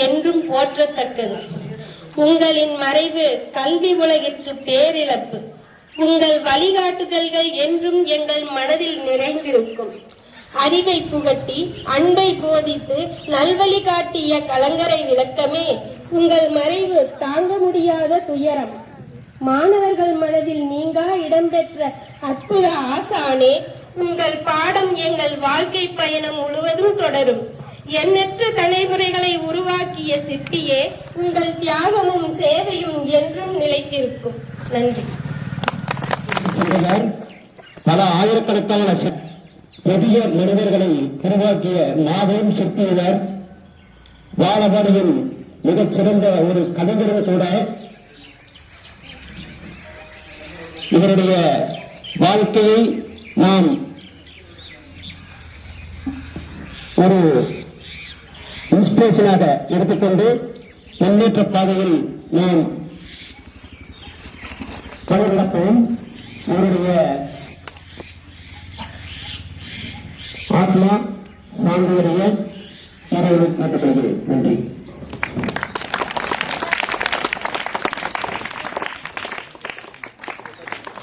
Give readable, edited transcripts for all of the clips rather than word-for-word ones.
என்றும் போற்றத்தக்கது. உங்களின் மறைவு கல்வி உலகிற்கு பேரிழப்பு. உங்கள் வழிகாட்டுதல்கள் என்றும் எங்கள் மனதில் நிறைந்திருக்கும். அறிவை புகட்டி அன்பை போதித்து நல்வழி காட்டிய கலங்கரை விளக்கமே, உங்கள் மறைவு தாங்க முடியாத துயரம். மாணவர்கள் மனதில் நீங்கா இடம்பெற்ற அற்புத ஆசானே, உங்கள் பாடம் எங்கள் வாழ்க்கை பயணம் முழுவதும் தொடரும். எண்ணற்ற தலைமுறைகளை உருவாக்கிய சிற்பியே, உங்கள் தியாகமும் சேவையும் என்றும் நிலைத்திருக்கும். நன்றி. பல ஆயிரக்கணக்கான புதிய மனிதர்களை உருவாக்கிய மாபெரும் சிற்பியினர், வாழபாடியின் மிகச்சிறந்த ஒரு கலைஞரும் கூட. இவருடைய வாழ்க்கையை நாம் ஒரு இன்ஸ்பிரேஷனாக எடுத்துக்கொண்டு முன்னேற்ற பாதையில் நாம் தொடர்போம். அவருடைய ஆத்மா சாந்தியுடைய நிறைவு நடத்தப்படுகிறது. நன்றி.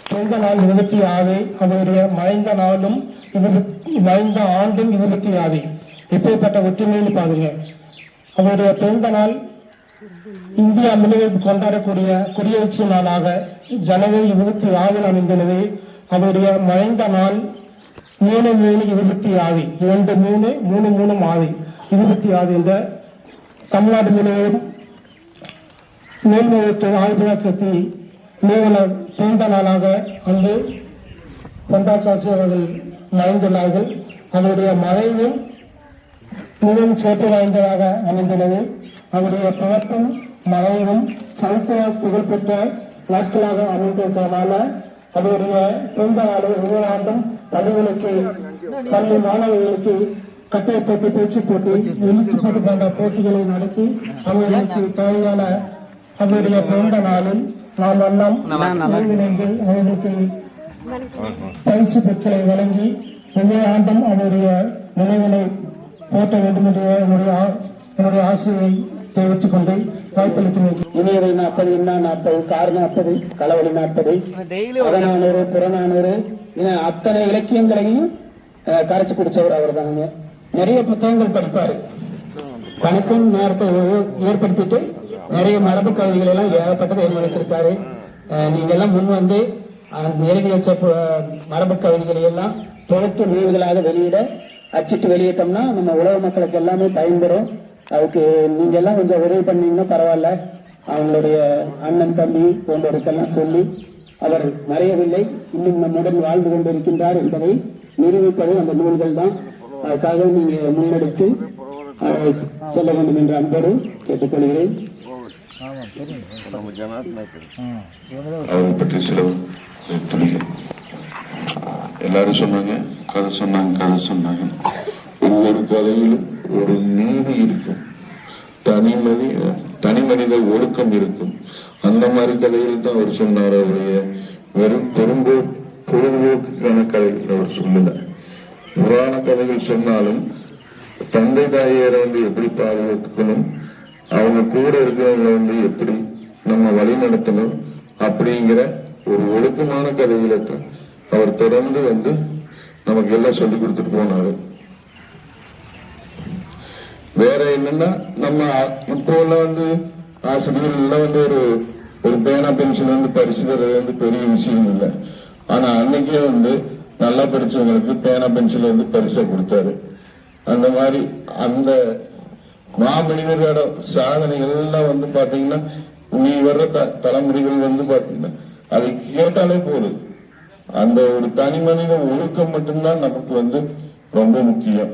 பிறந்த நாள் 26, அவருடைய மறைந்த நாளும் மறைந்த ஆண்டும் 26. எப்பேற்பட்ட ஒற்றுமையில் பாருங்க. அவருடைய பிறந்த நாள் இந்தியா முழுவதும் கொண்டாடக்கூடிய குடியரசு நாளாக ஜனவரி 26 அமைந்துள்ளது. அவருடைய மறைந்த நாள் 3/3/26, 23/3/26 என்ற தமிழ்நாடு முழுவதும் மேல்முறையீட்டு ஆய்வு சக்தி நிறுவன பிறந்த நாளாக அன்று பொண்டாச்சாட்சி அவர்கள் மறைந்துள்ளார்கள். அவருடைய மறைவும் மிகவும் சிறப்பு வாய்ந்ததாக அமைந்துள்ளது. அவருடைய பிறப்பும் மறைவும் சரித்திர புகழ்பெற்ற நாட்களாக அமைந்திருக்கிறதுனால அவருடைய பிறந்த நாளை ஒவ்வொரு ஆண்டும் பள்ளி மாணவர்களுக்கு கட்டை போட்டி, பேச்சு போட்டி, எழுத்து போட்டி போன்ற போட்டிகளை நடத்தி அவர்களுக்கு தேவையான அவருடைய பிறந்த நாளில் நாம் எல்லாம் ஒருங்கிணைந்து அவர்களுக்கு பயிற்சி பொருட்களை வழங்கி ஒவ்வொரு ஆண்டும் அவருடைய நினைவினை போற்ற வேண்டும் என்ற என்னுடைய ஆசையை தெரிவித்துக் கொண்டு வாய்ப்பளித்து இணையவை 40, இன்னா 40, கார் 40, களவழி 40, அகநானூறு, புறநானூறு அத்தனை இலக்கியங்களையும் கரைச்சு குடிச்சவர் அவர் தானுங்க. நிறைய புத்தகங்கள் படிப்பாரு. தனக்கும் நேரத்தை ஏற்படுத்திட்டு நிறைய மரபு கவிதைகள் எல்லாம் ஏகப்பட்டது எழுதி வச்சிருக்காரு. நீங்க எல்லாம் முன் வந்து எழுதி வச்ச மரபு கவிதைகளை எல்லாம் தொகுத்து நூல்களாக வெளியிட அச்சிட்டு வெளியிட்டோம்னா நம்ம உலக மக்களுக்கு எல்லாமே பயன்பெறும். அதுக்கு நீங்க எல்லாம் கொஞ்சம் உதவி பண்ணீங்கன்னா பரவாயில்ல. அவங்களுடைய அண்ணன் தம்பி போன்றவருக்கெல்லாம் சொல்லி அவர் மறையவில்லை, இன்னும் நம்முடன் வாழ்ந்து கொண்டிருக்கின்றார் என்பதை நிரூபிப்பது அந்த நூல்கள் தான். அதுக்காக நீங்க முன்னெடுத்து செல்ல வேண்டும் என்ற அன்போடு கேட்டுக்கொள்கிறேன். அவரை பற்றி சில துளிகள் எல்லாரும் சொன்னாங்க, கதை சொன்னாங்க. ஒவ்வொரு கதையிலும் ஒரு நீதி இருக்கும், தனி மனித ஒழுக்கம் இருக்கும். அந்த மாதிரி கதைகள் தான் அவர் சொன்னார். அவருடைய வெறும் பொழுதுபோக்குக்கான கதைகள் அவர் சொல்லல. புராண கதைகள் சொன்னாலும் தந்தை தாயரை எப்படி பாதுகாத்துக்கணும், அவங்க கூட இருக்கிறவங்க எப்படி நம்ம வழி நடத்தணும் அப்படிங்கிற ஒரு ஒழுக்கமான கதைகளை அவர் தொடர்ந்து நமக்கு எல்லாம் சொல்லி கொடுத்துட்டு போனாரு. வேற என்னன்னா, நம்ம இப்போ ஆசிரியர்கள் எல்லாம் ஒரு பேனா பென்சில் பரிசு தர்றது பெரிய விஷயம் இல்லை. ஆனா அன்னைக்கே நல்லா படிச்சவங்களுக்கு பேனா பென்சில் பரிசை கொடுத்தாரு. அந்த மாதிரி அந்த மாமனிதர்களோட சாதனைகள் எல்லாம் பாத்தீங்கன்னா, நீ வர்ற தலைமுறைகள் பாத்தீங்கன்னா அதை கேட்டாலே போதும். அந்த ஒரு தனி மனித ஒழுக்கம் மட்டும்தான் நமக்கு ரொம்ப முக்கியம்.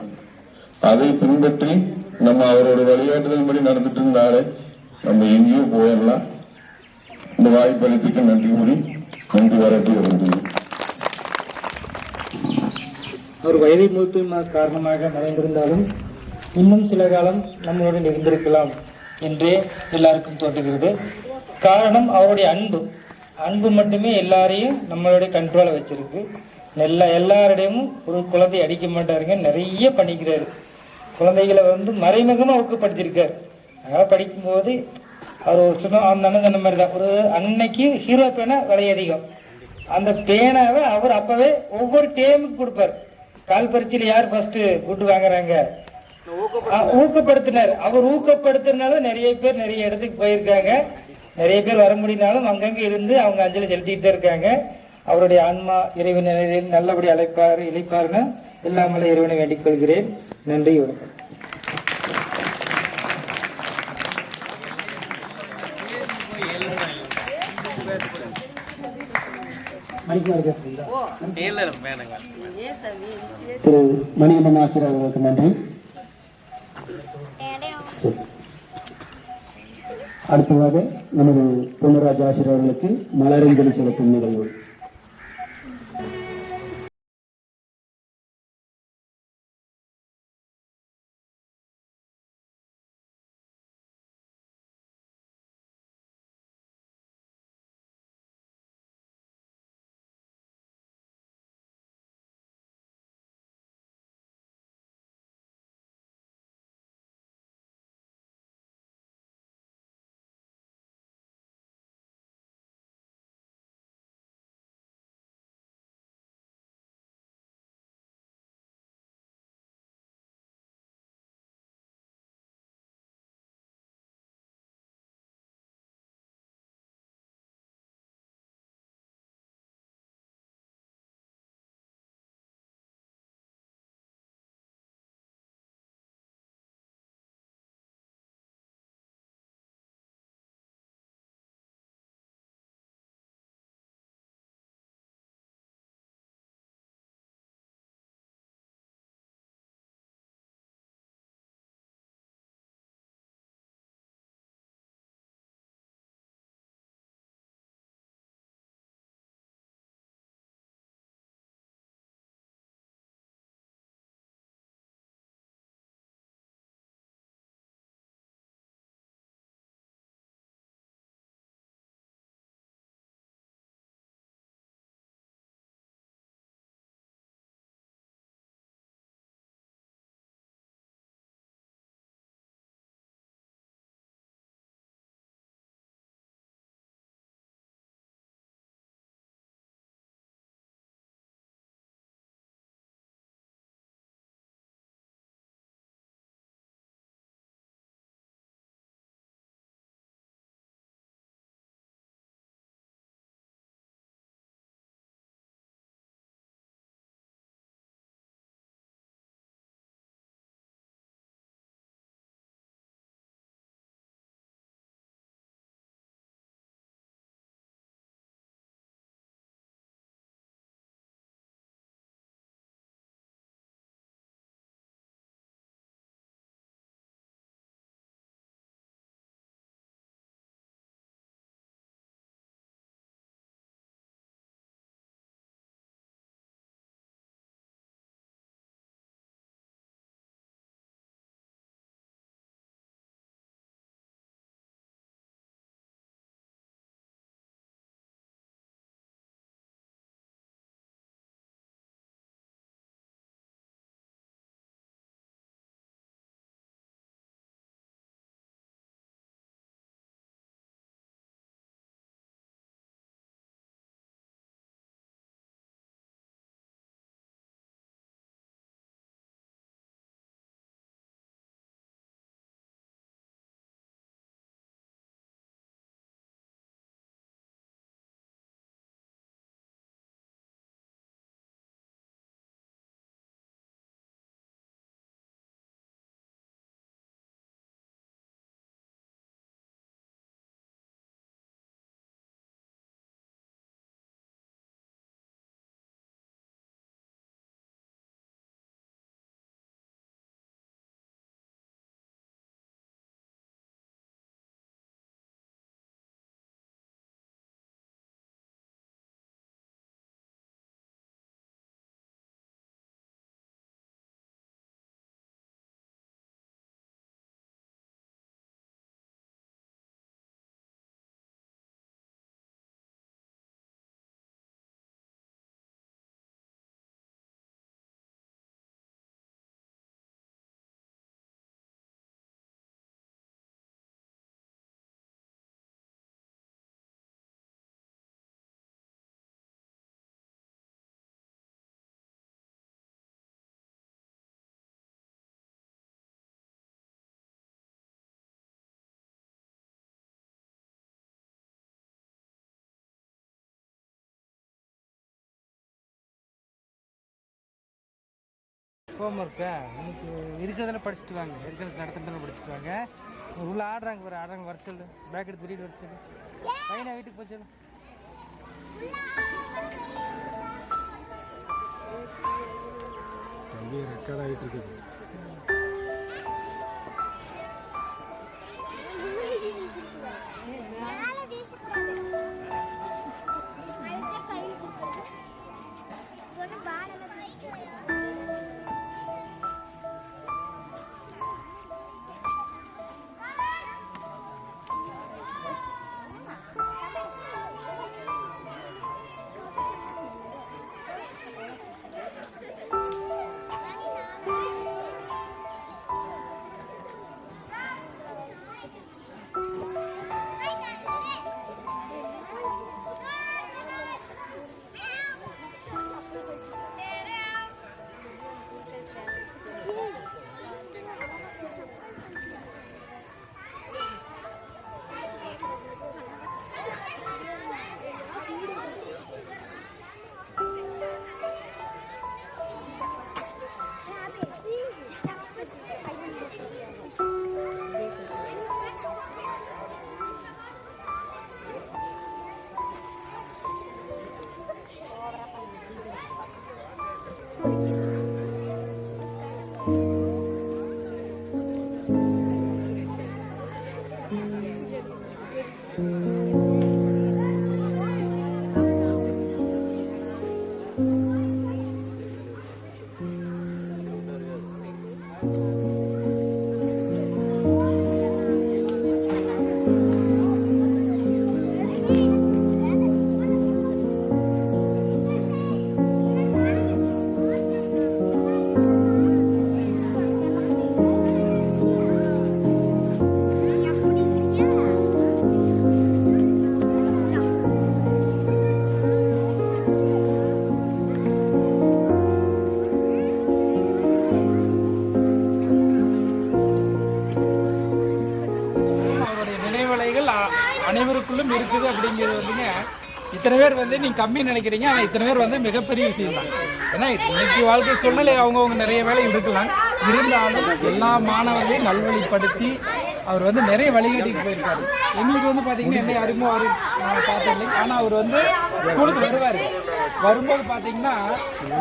அதை பின்பற்றி நம்ம அவரோட வழிகாட்டுதல்படி நடந்துட்டு இருந்தாலே நம்ம எங்கேயும் போயிடலாம். இந்த வாய்ப்பளித்துக்கு நன்றி கூறி நன்றி வரட்டி வருகிறேன். அவர் வயதை மூத்து காரணமாக மறைந்திருந்தாலும் இன்னும் சில காலம் நம்மளுடன் இருந்திருக்கலாம் என்றே எல்லாருக்கும் தோன்றுகிறது. காரணம் அவருடைய அன்பு மட்டுமே எல்லாரையும் நம்மளுடைய கண்ட்ரோலை வச்சிருக்கு. எல்லாருடையும் ஒரு குழந்தை அடிக்க மாட்டாருங்க, நிறைய பண்ணிக்கிறாரு. குழந்தைகளை வந்து மறைமுகமாக ஊக்கப்படுத்தியிருக்கார். அதனால படிக்கும்போது அவர் ஒரு சொன்ன அந்த அண்ணன் சொன்ன மாதிரி தான், ஒரு அன்னைக்கு ஹீரோ பேனா விலை அதிகம். அந்த பேனாவை அவர் அப்பவே ஒவ்வொரு டேமுக்கு கொடுப்பார். கால் பரீட்சையில் யார் ஃபர்ஸ்ட் கூட்டு வாங்குறாங்க ஊக்கப்படுத்தினார். அவர் ஊக்கப்படுத்துறதுனால நிறைய பேர் நிறைய இடத்துக்கு போயிருக்காங்க. நிறைய பேர் வர முடியினாலும் அங்கங்க இருந்து அவங்க அஞ்சலி செலுத்திட்டு தான் இருக்காங்க. அவருடைய ஆன்மா இறைவன் நிலையில் நல்லபடி இழைப்பாருன்னு எல்லாமல்ல இறைவனை வேண்டிக் கொள்கிறேன். நன்றி, வணக்கம். திரு மணிகண்டன் ஆசிரியர் அவர்களுக்கு நன்றி. அடுத்ததாக நமது பொன்னுராஜ் ஆசிரியர் அவர்களுக்கு மலரஞ்சலி செலுத்தும் நிகழ்வு. ஹோம் ஒர்க்கா இன்னைக்கு இருக்கிறதெல்லாம் படிச்சுட்டு வாங்க, இருக்கிறது நடத்துறதெல்லாம் படிச்சுட்டு வாங்க. உள்ள ஆடுறாங்க பாரு, ஆடுறாங்க, வர சொல்லு, பேக் எடுத்து வெளியில் வர சொல்லு, பையனை வீட்டுக்கு போய் சொல்லு. ரெக்கார்ட் ஆகிட்டு இருக்குது. அனைவருக்குள்ளும் இருக்குது அப்படிங்கிறது வந்துங்க. இத்தனை பேர் வந்து நீங்க கம்மி நினைக்கிறீங்க, ஆனா இத்தனை பேர் வந்து மிகப்பெரிய விஷயம் தான். ஏன்னா இன்னைக்கு வாழ்க்கை சூழ்நிலை அவங்கவுங்க நிறைய வேலை இருக்கலாம், இருந்தாலும் எல்லா மாணவர்களையும் நல்வழிப்படுத்தி அவர் வந்து நிறைய வழிகாட்டிட்டு போயிருக்காரு. எங்களுக்கு வந்து பாத்தீங்கன்னா என்ன யாருமே அவரு பார்த்ததில்லை, ஆனா அவர் வந்து ஸ்கூலுக்கு வருவாரு. வரும்போது பாத்தீங்கன்னா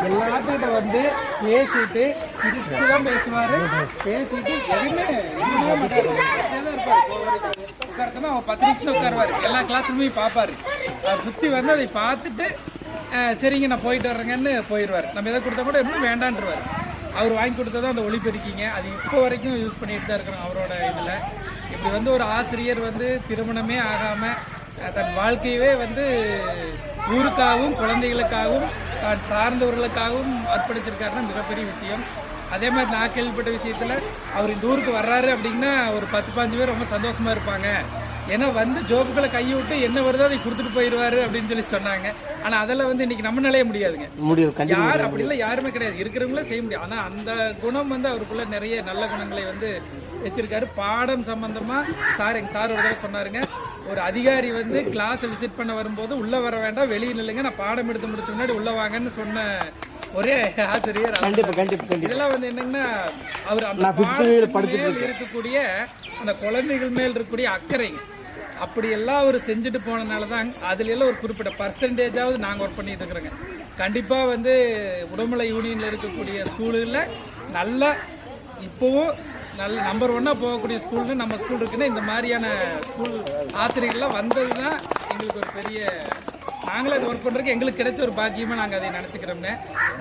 எல்லாத்துக்கிட்ட வந்து பேசிட்டு சிரிச்சுதான் பேசுவாரு, பேசிட்டு எதுவுமே உட்காரத்தனா அவன் 10 நிமிஷம் உட்காருவாரு. எல்லா கிளாஸ் ரூமையும் பார்ப்பாரு. அவர் சுத்தி வந்து அதை பார்த்துட்டு சரிங்க நான் போயிட்டு வர்றேங்கன்னு போயிடுவார். நம்ம எதை கொடுத்தா கூட எப்படி வேண்டான்ருவார். அவர் வாங்கி கொடுத்ததான் அந்த ஒளிபெருக்கிங்க, அது இப்போ வரைக்கும் யூஸ் பண்ணிட்டு தான் இருக்கிறோம் அவரோட இதில். இப்படி வந்து ஒரு ஆசிரியர் வந்து திருமணமே ஆகாமல் தன் வாழ்க்கையவே வந்து ஊருக்காகவும் குழந்தைகளுக்காகவும் தான் சார்ந்தவர்களுக்காகவும் அர்ப்பணிச்சிருக்காருன்னா மிகப்பெரிய விஷயம். அதே மாதிரி நான் கேள்விப்பட்ட விஷயத்தில் அவர் இந்த ஊருக்கு வர்றாரு அப்படின்னா ஒரு 10-15 பேர் ரொம்ப சந்தோஷமாக இருப்பாங்க. ஏன்னா வந்து ஜோப்புக்களை கையை விட்டு என்ன வருதோ அதை கொடுத்துட்டு போயிடுவாரு அப்படின்னு சொல்லி சொன்னாங்க. ஆனா அதெல்லாம் வந்து இன்னைக்கு நம்ம நிலைய முடியாதுங்க. யார் அப்படி இல்லை, யாருமே கிடையாது, இருக்கிறவங்களே செய்ய முடியும். ஆனா அந்த குணம் வந்து அவருக்குள்ள நிறைய நல்ல குணங்களை வந்து வச்சிருக்காரு. பாடம் சம்பந்தமா எங்க சார் ஒரு தடவை சொன்னாருங்க, ஒரு அதிகாரி வந்து கிளாஸ் விசிட் பண்ண வரும்போது உள்ள வர வேண்டாம், வெளியே நில்லுங்க, நான் பாடம் எடுத்து முடிச்ச முன்னாடி உள்ள வாங்கன்னு சொன்ன ஒரே ஆசிரியர். இதெல்லாம் வந்து என்னங்கன்னா அவர் அந்த பாடத்தில் இருக்கக்கூடிய அந்த குழந்தைகள் மேல் இருக்கக்கூடிய அக்கறை அப்படி எல்லாம் அவர் செஞ்சுட்டு போனதுனால தான் அதுல எல்லாம் ஒரு குறிப்பிட்ட பர்சன்டேஜாவது நாங்கள் ஒர்க் பண்ணிட்டு இருக்கிறோங்க. கண்டிப்பாக வந்து உடமலை யூனியனில் இருக்கக்கூடிய ஸ்கூலுகளில் நல்ல இப்போவும் நல்ல நம்பர் 1 போகக்கூடிய ஸ்கூல்னு நம்ம ஸ்கூல் இருக்குன்னா இந்த மாதிரியான ஸ்கூல் ஆசிரியர்கள்லாம் வந்தது தான் எங்களுக்கு ஒரு பெரிய, நாங்களே அது ஒர்க் பண்ணுறதுக்கு எங்களுக்கு கிடைச்ச ஒரு பாக்கியமாக நாங்கள் அதை நினச்சிக்கிறோங்க.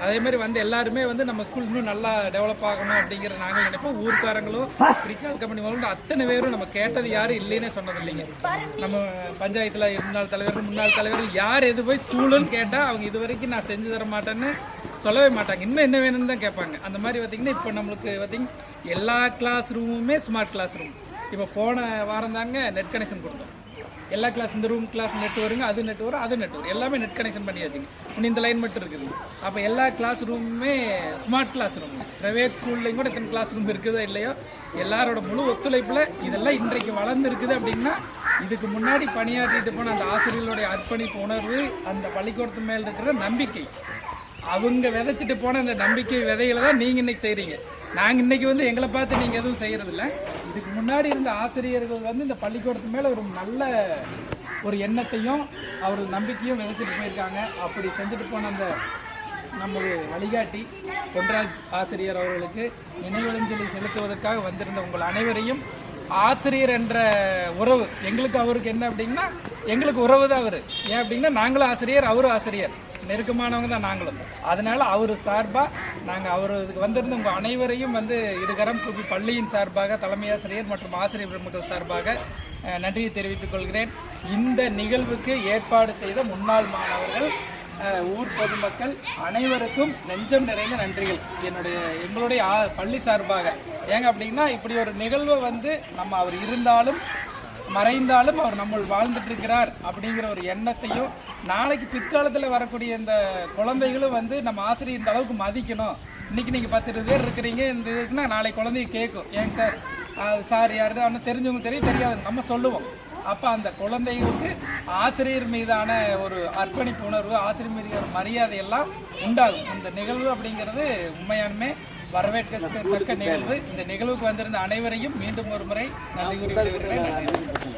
அதே மாதிரி வந்து எல்லாருமே வந்து நம்ம ஸ்கூல் இன்னும் நல்லா டெவலப் ஆகணும் அப்படிங்கிற நாங்கள் நினைப்போம். ஊர்க்காரங்களும் கிரிக்கெட் கம்பெனி வந்து அத்தனை பேரும் நம்ம கேட்டது யாரும் இல்லைன்னே சொன்னது இல்லைங்க. நம்ம பஞ்சாயத்தில் முன்னாள் தலைவர்கள் யார் எது போய் ஸ்கூலுன்னு கேட்டால் அவங்க இது வரைக்கும் நான் செஞ்சு தர மாட்டேன்னு சொல்லவே மாட்டாங்க, இன்னும் என்ன வேணும்னு தான் கேட்பாங்க. அந்த மாதிரி பார்த்தீங்கன்னா இப்போ நம்மளுக்கு பார்த்தீங்கன்னா எல்லா கிளாஸ் ரூமுமே ஸ்மார்ட் கிளாஸ் ரூம். இப்போ போன வாரம் தாங்க நெட் கனெக்ஷன் கொடுத்தோம். எல்லா கிளாஸ் இந்த ரூம் கிளாஸ் நெட் வருங்க, அது நெட் வரும், அது நெட் வரும், எல்லாமே நெட் கனெக்ஷன் பண்ணியாச்சுங்க. இன்னும் இந்த லைன் மட்டும் இருக்குது. அப்போ எல்லா கிளாஸ் ரூமுமே ஸ்மார்ட் கிளாஸ் ரூம். ப்ரைவேட் ஸ்கூல்லையும் கூட எத்தனை கிளாஸ் ரூம் இருக்குதோ இல்லையோ எல்லாரோட முழு ஒத்துழைப்பில் இதெல்லாம் இன்றைக்கு வளர்ந்து இருக்குது. அப்படின்னா இதுக்கு முன்னாடி பணியாற்றிட்டு போன அந்த ஆசிரியர்களுடைய அர்ப்பணிப்பு உணர்வு, அந்த பள்ளிக்கூடத்து மேல் இருக்கிற நம்பிக்கை, அவங்க விதைச்சிட்டு போன அந்த நம்பிக்கை விதைகளை தான் நீங்கள் இன்னைக்கு செய்கிறீங்க. நாங்கள் இன்னைக்கு வந்து எங்களை பார்த்து நீங்கள் எதுவும் செய்கிறதில்ல. இதுக்கு முன்னாடி இருந்த ஆசிரியர்கள் வந்து இந்த பள்ளிக்கூடத்து மேலே ஒரு நல்ல ஒரு எண்ணத்தையும் அவர்கள் நம்பிக்கையும் விதைச்சிட்டு போயிருக்காங்க. அப்படி செஞ்சுட்டு போன அந்த நமது வழிகாட்டி பொன்ராஜ் ஆசிரியர் அவர்களுக்கு நினைவஞ்சலி செலுத்துவதற்காக வந்திருந்த உங்கள் அனைவரையும், ஆசிரியர் என்ற உறவு எங்களுக்கு அவருக்கு என்ன அப்படின்னா, எங்களுக்கு உறவு தான் அவர். ஏன் அப்படின்னா நாங்களும் ஆசிரியர், அவரும் ஆசிரியர், நெருக்கமானவங்க தான் நாங்களும். அதனால அவர் சார்பாக நாங்கள் அவருக்கு வந்திருந்த உங்கள் அனைவரையும் வந்து இருகரம் கூப்பி பள்ளியின் சார்பாக, தலைமை ஆசிரியர் மற்றும் ஆசிரியர் பெருமக்கள் சார்பாக நன்றியை தெரிவித்துக் கொள்கிறேன். இந்த நிகழ்வுக்கு ஏற்பாடு செய்த முன்னாள் மாணவர்கள், ஊர் பொதுமக்கள் அனைவருக்கும் நெஞ்சம் நிறைந்த நன்றிகள் எங்களுடைய பள்ளி சார்பாக. ஏங்க அப்படின்னா இப்படி ஒரு நிகழ்வை வந்து நம்ம அவர் இருந்தாலும் மறைந்தாலும் அவர் நம்ம வாழ்ந்துட்டு இருக்கிறார் அப்படிங்கிற ஒரு எண்ணத்தையும், நாளைக்கு பிற்காலத்தில் வரக்கூடிய இந்த குழந்தைகளும் வந்து நம்ம ஆசிரியர் இந்த அளவுக்கு மதிக்கணும். இன்னைக்கு நீங்கள் 10-20 பேர் இருக்கிறீங்க, இந்த இதுக்குன்னா நாளை குழந்தைய கேட்கும், ஏங்க சார் சார் யாரு ஆனால் தெரிஞ்சவங்க தெரியாது நம்ம சொல்லுவோம். அப்போ அந்த குழந்தைகளுக்கு ஆசிரியர் மீதான ஒரு அர்ப்பணிப்பு உணர்வு, ஆசிரியர் மீதான மரியாதை எல்லாம் உண்டாகும். இந்த நிகழ்வு அப்படிங்கிறது உண்மையானுமே வரவேற்கத்தக்க நிகழ்வு. இந்த நிகழ்வுக்கு வந்திருந்த அனைவரையும் மீண்டும் ஒரு முறை நன்றி கூறி விடைபெறுகிறேன்.